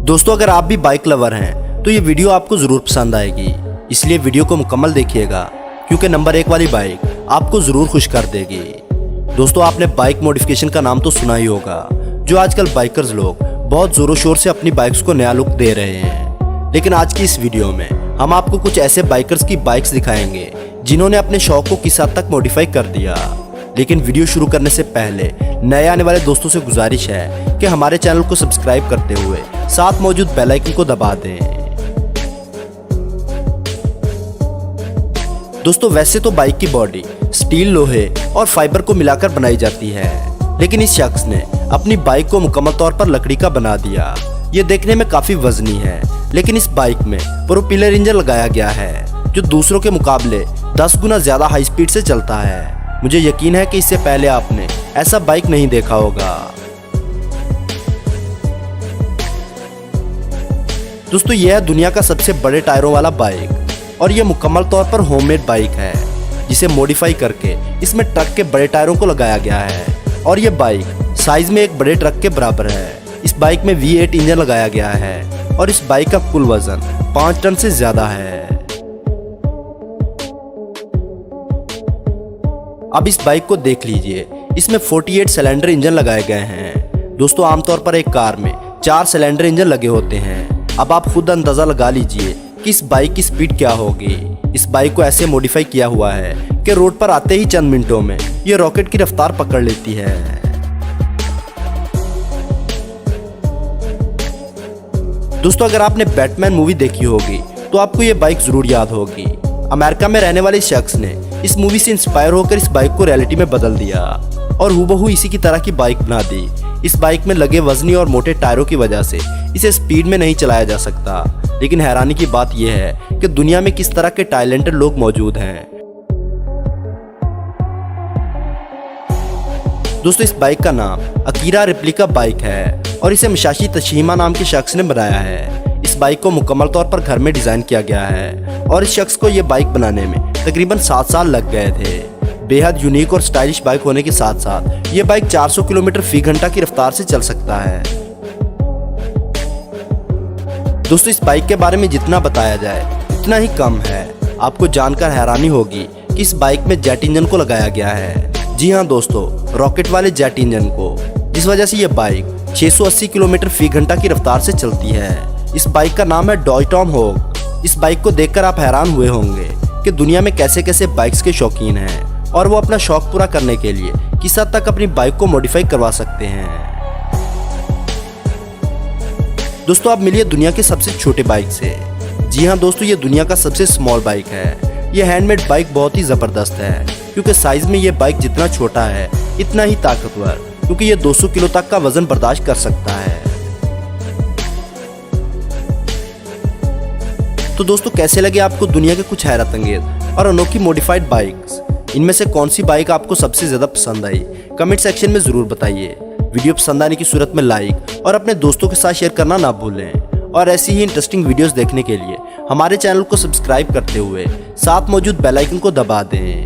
दोस्तों अगर आप भी बाइक लवर हैं तो ये वीडियो आपको ज़रूर पसंद आएगी, इसलिए वीडियो को मुकम्मल देखिएगा क्योंकि नंबर 1 वाली बाइक आपको ज़रूर खुश कर देगी। दोस्तों आपने बाइक मॉडिफिकेशन का नाम तो सुना ही होगा, जो आजकल बाइकर्स लोग बहुत ज़ोरों शोर से अपनी बाइक्स को नया लुक दे रहे हैं। लेकिन आज की इस वीडियो में हम आपको कुछ ऐसे बाइकर्स की बाइक्स दिखाएंगे जिन्होंने अपने शौक को किस हद तक मॉडिफाई कर दिया। लेकिन वीडियो शुरू करने से पहले नए आने वाले दोस्तों से गुजारिश है कि हमारे चैनल को सब्सक्राइब करते हुए साथ मौजूद बेल आइकन को दबा दें। दोस्तों वैसे तो बाइक की बॉडी स्टील, लोहे और फाइबर को मिलाकर बनाई जाती है, लेकिन इस शख्स ने अपनी बाइक को मुकम्मल तौर पर लकड़ी का बना दिया। ये देखने में काफी वजनी है, लेकिन इस बाइक में प्रोपेलर इंजन लगाया गया है जो दूसरों के मुकाबले 10 गुना ज्यादा हाई स्पीड से चलता है। मुझे यकीन है कि इससे पहले आपने ऐसा बाइक नहीं देखा होगा। दोस्तों यह है दुनिया का सबसे बड़े टायरों वाला बाइक और यह मुकम्मल तौर पर होममेड बाइक है, जिसे मॉडिफाई करके इसमें ट्रक के बड़े टायरों को लगाया गया है और यह बाइक साइज में एक बड़े ट्रक के बराबर है। इस बाइक में V8 इंजन लगाया गया है और इस बाइक का कुल वजन 5 टन से ज्यादा है। अब इस बाइक को देख लीजिए, इसमें 48 सिलेंडर इंजन लगाए गए हैं। दोस्तों आमतौर पर एक कार में 4 सिलेंडर इंजन लगे होते हैं। अब आप खुद अंदाजा लगा लीजिए कि इस बाइक की स्पीड क्या होगी। इस बाइक को ऐसे मॉडिफाई किया हुआ है कि रोड पर आते ही चंद मिनटों में ये रॉकेट की रफ्तार पकड़ लेती है। दोस्तों अगर आपने बैटमैन मूवी देखी होगी तो आपको ये बाइक जरूर याद होगी। अमेरिका में रहने वाले शख्स ने इस मूवी से इंस्पायर होकर इस बाइक को रियलिटी में बदल दिया और हूबहू इसी की तरह की बाइक बना दी। इस बाइक में लगे वजनी और मोटे टायरों की वजह से इसे स्पीड में नहीं चलाया जा सकता, लेकिन हैरानी की बात यह है कि दुनिया में किस तरह के टैलेंटेड लोग मौजूद हैं। दोस्तों इस बाइक का नाम अकीरा रेप्लिका बाइक है और इसे मिसाशी तशीमा नाम के शख्स ने बनाया है। इस बाइक को मुकम्मल तौर पर घर में डिजाइन किया गया है और इस शख्स को यह बाइक बनाने में तकरीबन 7 साल लग गए थे। बेहद यूनिक और स्टाइलिश बाइक होने के साथ साथ ये बाइक 400 किलोमीटर फी घंटा की रफ्तार से चल सकता है। दोस्तों इस बाइक के बारे में जितना बताया जाए उतना ही कम है। आपको जानकर हैरानी होगी कि इस बाइक में जेट इंजन को लगाया गया है। जी हाँ दोस्तों, रॉकेट वाले जेट इंजन को, जिस वजह से यह बाइक 680 किलोमीटर फी घंटा की रफ्तार से चलती है। इस बाइक का नाम है डॉय टॉम हॉग। इस बाइक को देखकर आप हैरान हुए होंगे कि दुनिया में कैसे कैसे बाइक्स के शौकीन हैं और वो अपना शौक पूरा करने के लिए किस हद तक अपनी बाइक को मॉडिफाई करवा सकते हैं। दोस्तों आप मिलिए दुनिया के सबसे छोटे बाइक से। जी हाँ दोस्तों, ये दुनिया का सबसे स्मॉल बाइक है। ये हैंडमेड बाइक बहुत ही जबरदस्त है क्योंकि साइज में ये बाइक जितना छोटा है इतना ही ताकतवर, क्योंकि ये 200 किलो तक का वजन बर्दाश्त कर सकता है। तो दोस्तों कैसे लगे आपको दुनिया के कुछ हैरत अंगेज और अनोखी मॉडिफाइड बाइक्स? इनमें से कौन सी बाइक आपको सबसे ज्यादा पसंद आई? कमेंट सेक्शन में जरूर बताइए। वीडियो पसंद आने की सूरत में लाइक और अपने दोस्तों के साथ शेयर करना ना भूलें और ऐसी ही इंटरेस्टिंग वीडियोस देखने के लिए हमारे चैनल को सब्सक्राइब करते हुए साथ मौजूद बेल आइकन को दबा दें।